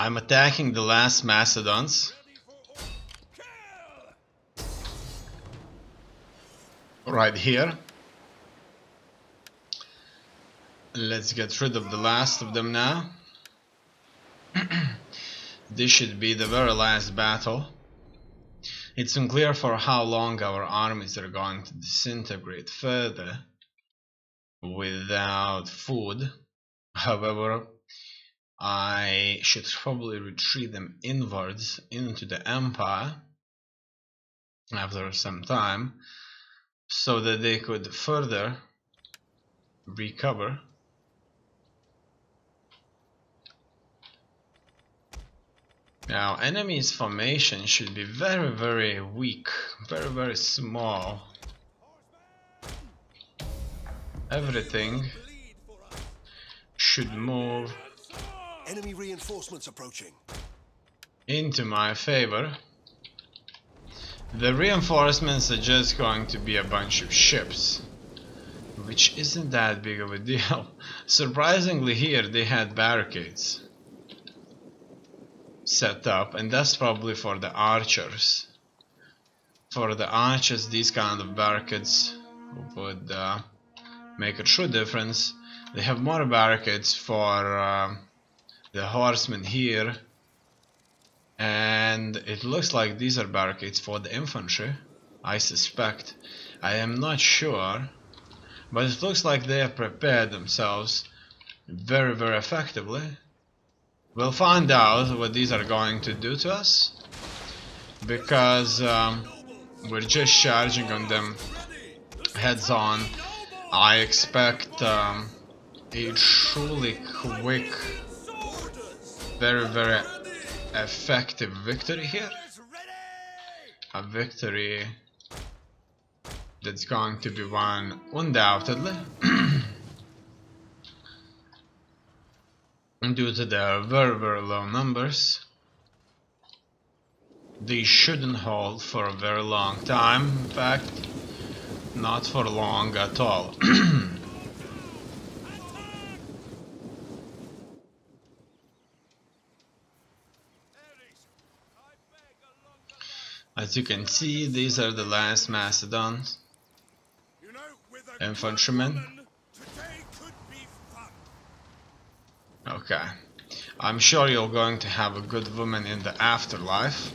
I'm attacking the last Macedons. Right here. Let's get rid of the last of them now. This should be the very last battle. It's unclear for how long our armies are going to disintegrate further without food. However, I should probably retreat them inwards into the Empire after some time so that they could further recover. Now, enemy's formation should be very, very weak, very, very small. Everything should move enemy reinforcements approaching into my favor. The reinforcements are just going to be a bunch of ships, which isn't that big of a deal. Surprisingly, here they had barricades set up, and that's probably for the archers. For the archers, these kind of barricades would make a true difference. They have more barricades for the horsemen here, and it looks like these are barricades for the infantry, I suspect. I am not sure, but it looks like they have prepared themselves very, very effectively. We'll find out what these are going to do to us, because we're just charging on them heads on. I expect a truly quick, very, very effective victory here. A victory that's going to be won undoubtedly. Due to their very, very low numbers. They shouldn't hold for a very long time, in fact, not for long at all. As you can see, these are the last Macedons, infantrymen. Okay, I'm sure you're going to have a good woman in the afterlife.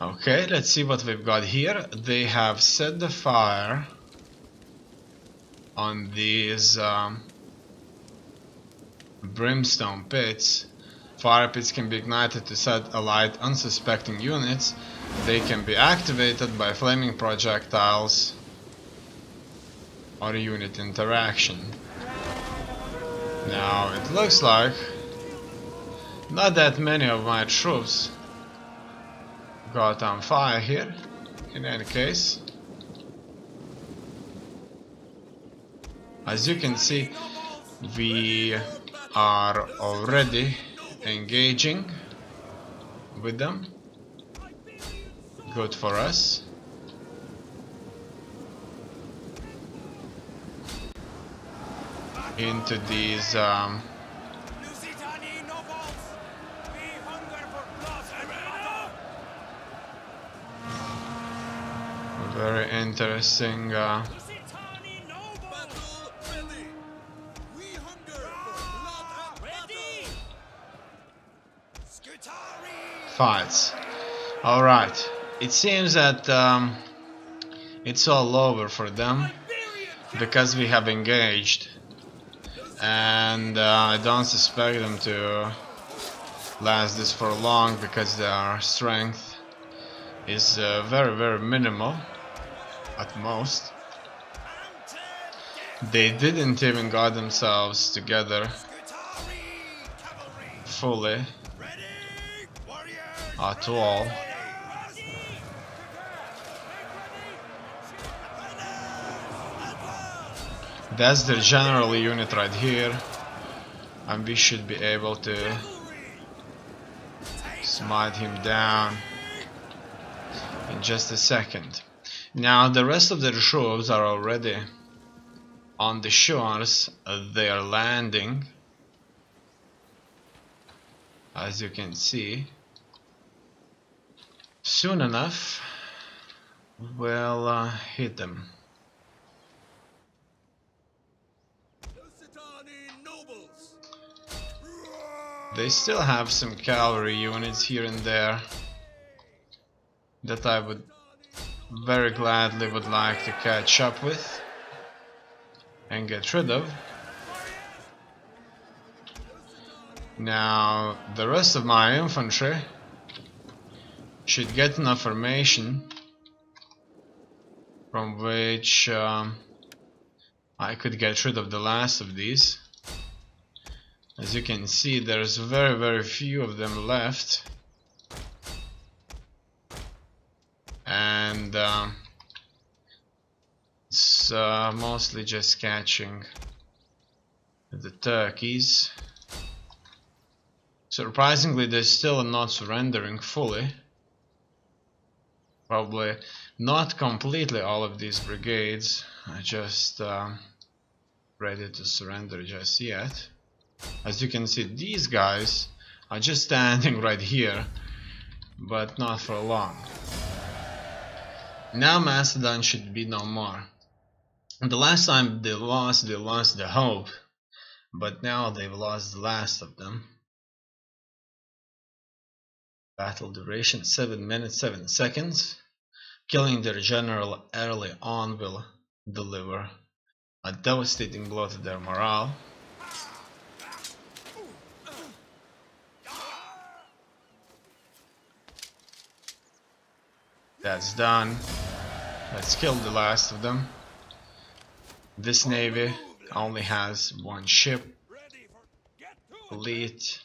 Okay, let's see what we've got here. They have set the fire on these brimstone pits. Fire pits can be ignited to set alight unsuspecting units. They can be activated by flaming projectiles or unit interaction. Now, it looks like not that many of my troops got on fire here, in any case. As you can see, we are already engaging with them. Good for us. Into these very interesting fights. Alright, it seems that it's all over for them because we have engaged. And I don't suspect them to last this for long because their strength is very, very minimal at most. They didn't even got themselves together fully at all. That's the general unit right here, and we should be able to smite him down in just a second. Now the rest of the troops are already on the shores. They are landing as you can see. Soon enough, we'll hit them. They still have some cavalry units here and there that I would very gladly would like to catch up with and get rid of. Now the rest of my infantry should get enough formation from which I could get rid of the last of these. As you can see, there's very few of them left, and it's mostly just catching the turkeys. Surprisingly, they still are not surrendering fully. Probably not completely all of these brigades are just ready to surrender just yet. As you can see, these guys are just standing right here, but not for long. Now Macedon should be no more. The last time they lost the hope, but now they've lost the last of them. Battle duration 7 minutes 7 seconds. Killing their general early on will deliver a devastating blow to their morale. That's done. Let's kill the last of them. This navy only has one ship, fleet,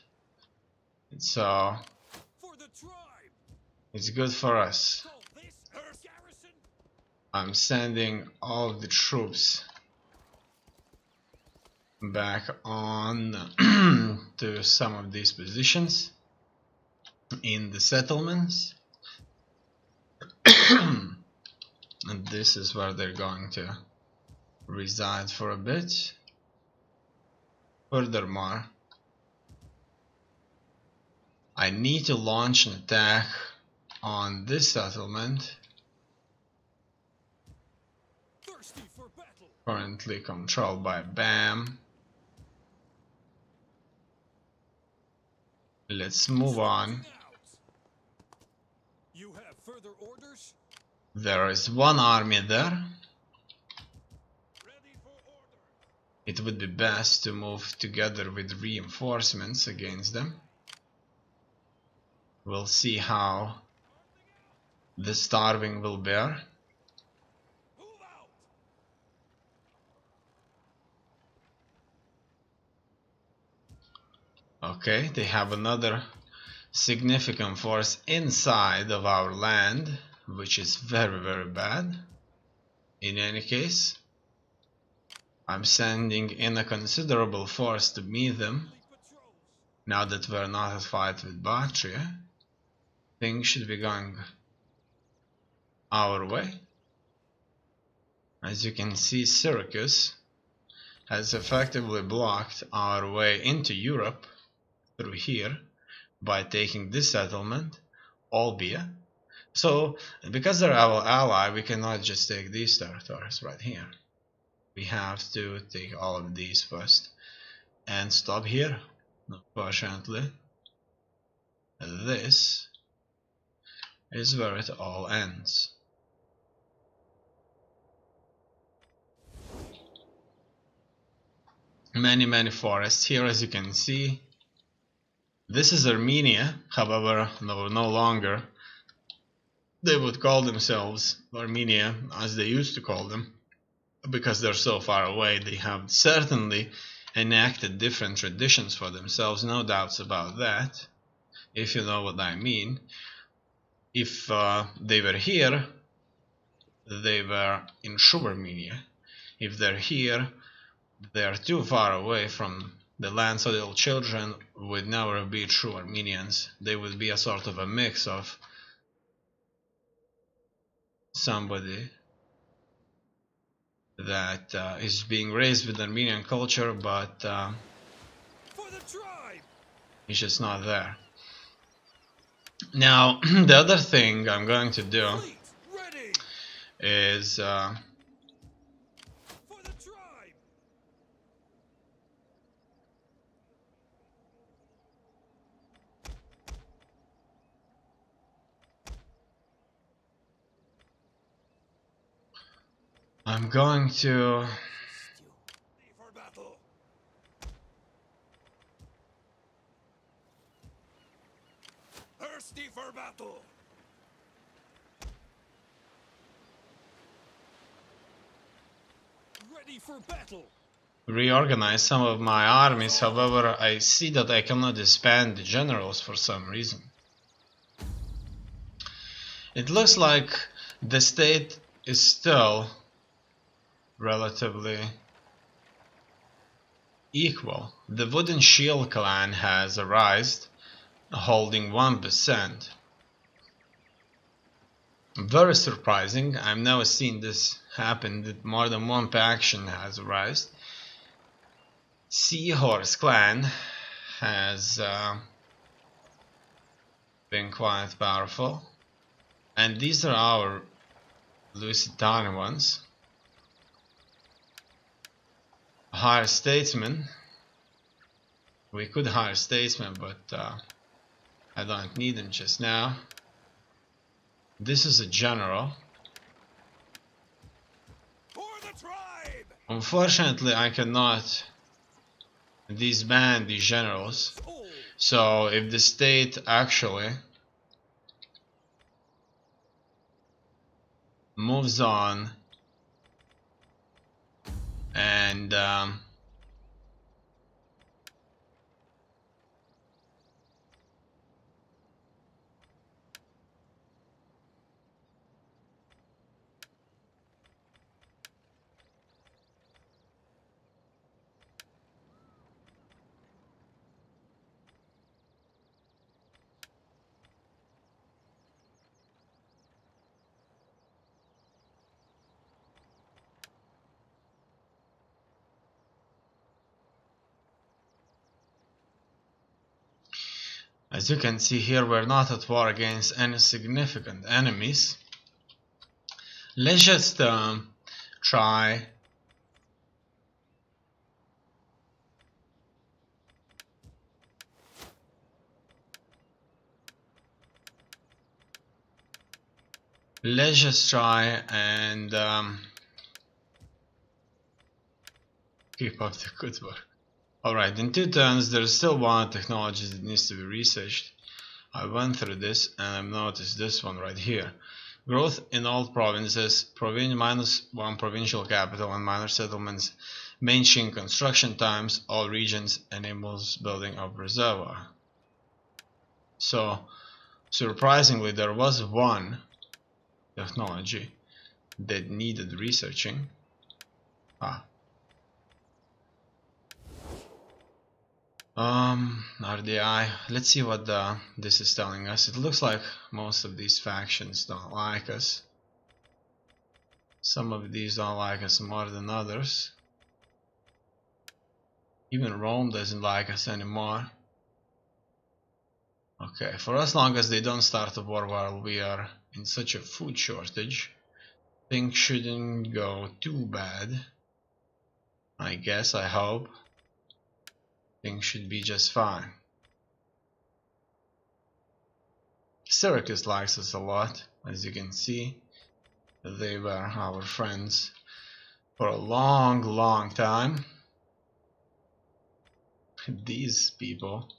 so it's good for us. I'm sending all of the troops back on to some of these positions in the settlements. And this is where they're going to reside for a bit. Furthermore, I need to launch an attack on this settlement, currently controlled by BAM. Let's move on. There is one army there. It would be best to move together with reinforcements against them. We'll see how the starving will bear. Okay, they have another significant force inside of our land, which is very bad. In any case, I'm sending in a considerable force to meet them. Now that we're not at fight with Bactria, things should be going our way. As you can see, Syracuse has effectively blocked our way into Europe through here by taking this settlement, Olbia. So, because they're our ally, we cannot just take these territories right here. We have to take all of these first and stop here. Unfortunately, this is where it all ends. Many forests here, as you can see. This is Armenia, however, no longer. They would call themselves Armenia, as they used to call them, because they're so far away. They have certainly enacted different traditions for themselves, no doubts about that, if you know what I mean. If they were here, they were in true Armenia. If they're here, they are too far away from the land, so their children would never be true Armenians. They would be a sort of a mix of somebody that is being raised with Armenian culture, but He's just not there. Now, the other thing I'm going to do is For the tribe. I'm going to For battle. Thirsty for battle. Ready for battle. reorganize some of my armies. However, I see that I cannot disband the generals for some reason. It looks like the state is still relatively equal. The Wooden Shield clan has arisen, holding 1%. Very surprising. I've never seen this happen, that more than one faction has arisen. Seahorse clan has been quite powerful. And these are our Lusitania ones. Hire statesmen. We could hire statesmen, but I don't need them just now. This is a general. For the tribe. Unfortunately, I cannot disband these generals. So if the state actually moves on and as you can see here, we're not at war against any significant enemies. Let's just try and keep up the good work. Alright, in 2 turns there's still one technology that needs to be researched. I went through this and I've noticed this one right here. Growth in all provinces, -1 provincial capital and minor settlements, maintain construction times, all regions, enables building of reservoir. So, surprisingly, there was one technology that needed researching. RDI. Let's see what this is telling us. It looks like most of these factions don't like us. Some of these don't like us more than others. Even Rome doesn't like us anymore. Okay, for as long as they don't start a war while we are in such a food shortage, things shouldn't go too bad. I guess, I hope. Things should be just fine. Syracuse likes us a lot, as you can see. They were our friends for a long time. These people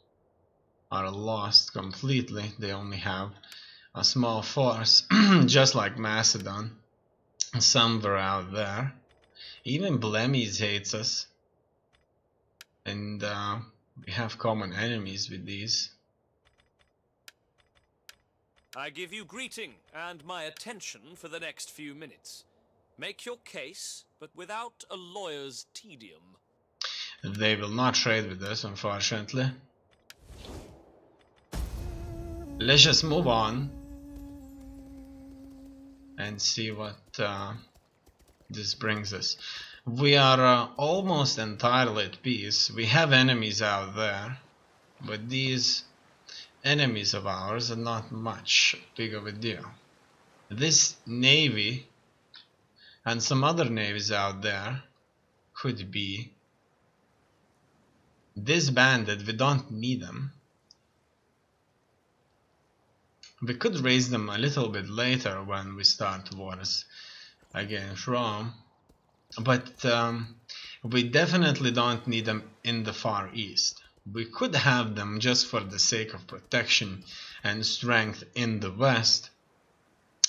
are lost completely. They only have a small force, just like Macedon. Some were out there. Even Blemies hates us. And we have common enemies with these. I give you greeting and my attention for the next few minutes. Make your case, but without a lawyer's tedium. They will not trade with us, unfortunately. Let's just move on and see what this brings us. We are almost entirely at peace. We have enemies out there. but these enemies of ours are not much big of a deal. This navy and some other navies out there could be disbanded. We don't need them. We could raise them a little bit later when we start wars against Rome, but we definitely don't need them in the Far East. We could have them just for the sake of protection and strength in the West,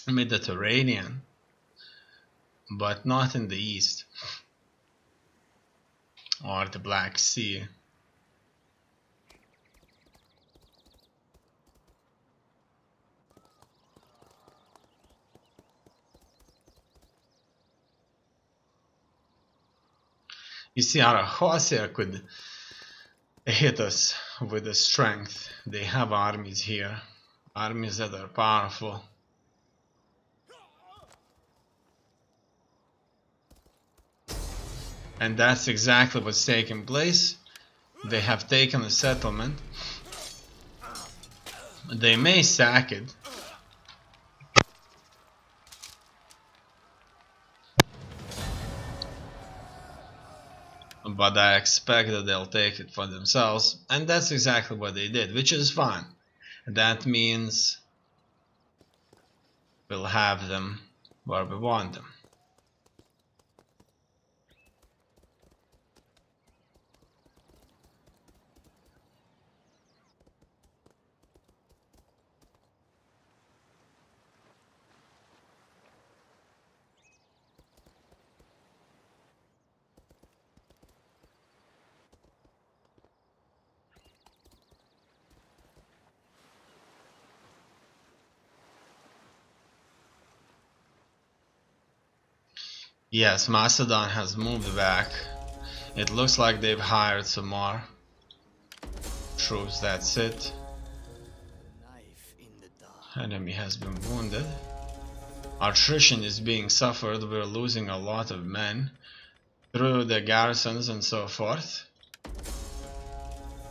Mediterranean, but not in the East or the Black Sea. You see, Arachosia could hit us with the strength. They have armies here, armies that are powerful. And that's exactly what's taking place. They have taken a settlement. They may sack it. But I expect that they'll take it for themselves, and that's exactly what they did, which is fine. That means we'll have them where we want them. Yes, Macedon has moved back. It looks like they've hired some more troops, that's it. Enemy has been wounded. Attrition is being suffered, we're losing a lot of men through the garrisons and so forth.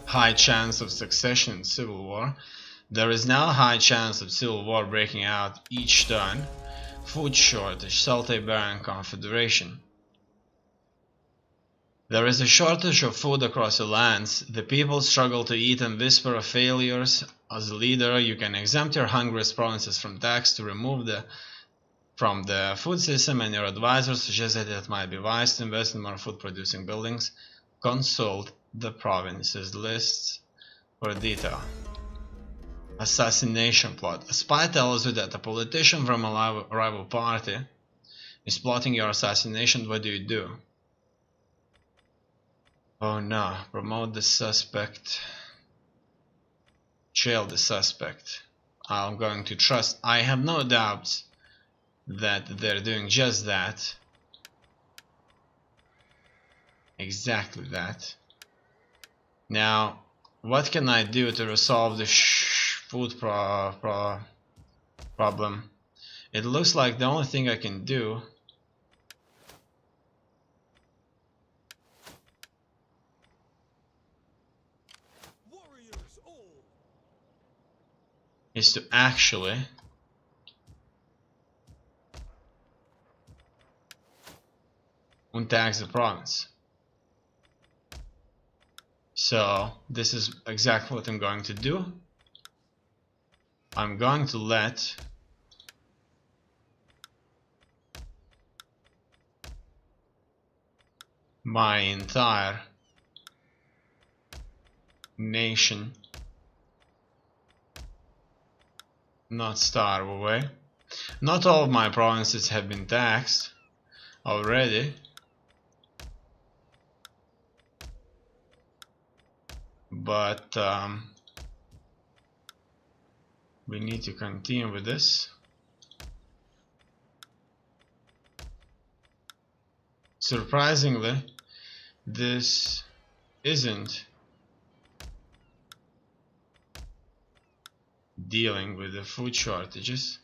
High chance of succession in civil war. There is now a high chance of civil war breaking out each turn. Food shortage, Celtiberian Confederation. There is a shortage of food across the lands. The people struggle to eat and whisper of failures. As a leader, you can exempt your hungriest provinces from tax to remove from the food system, and your advisors suggest that it might be wise to invest in more food-producing buildings. Consult the provinces lists for detail. Assassination plot. A spy tells you that a politician from a rival party is plotting your assassination. What do you do? Oh no, promote the suspect. Jail the suspect. I'm going to trust. I have no doubts that they're doing just that. Exactly that. Now, what can I do to resolve the food problem? It looks like the only thing I can do is to actually untax the province. So this is exactly what I'm going to do. I'm going to let my entire nation not starve away. Not all of my provinces have been taxed already, but we need to continue with this. Surprisingly, this isn't dealing with the food shortages.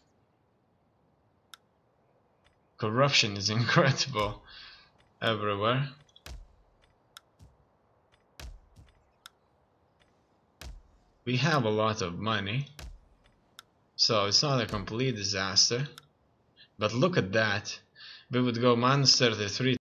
Corruption is incredible everywhere. We have a lot of money, so it's not a complete disaster. But look at that. We would go -33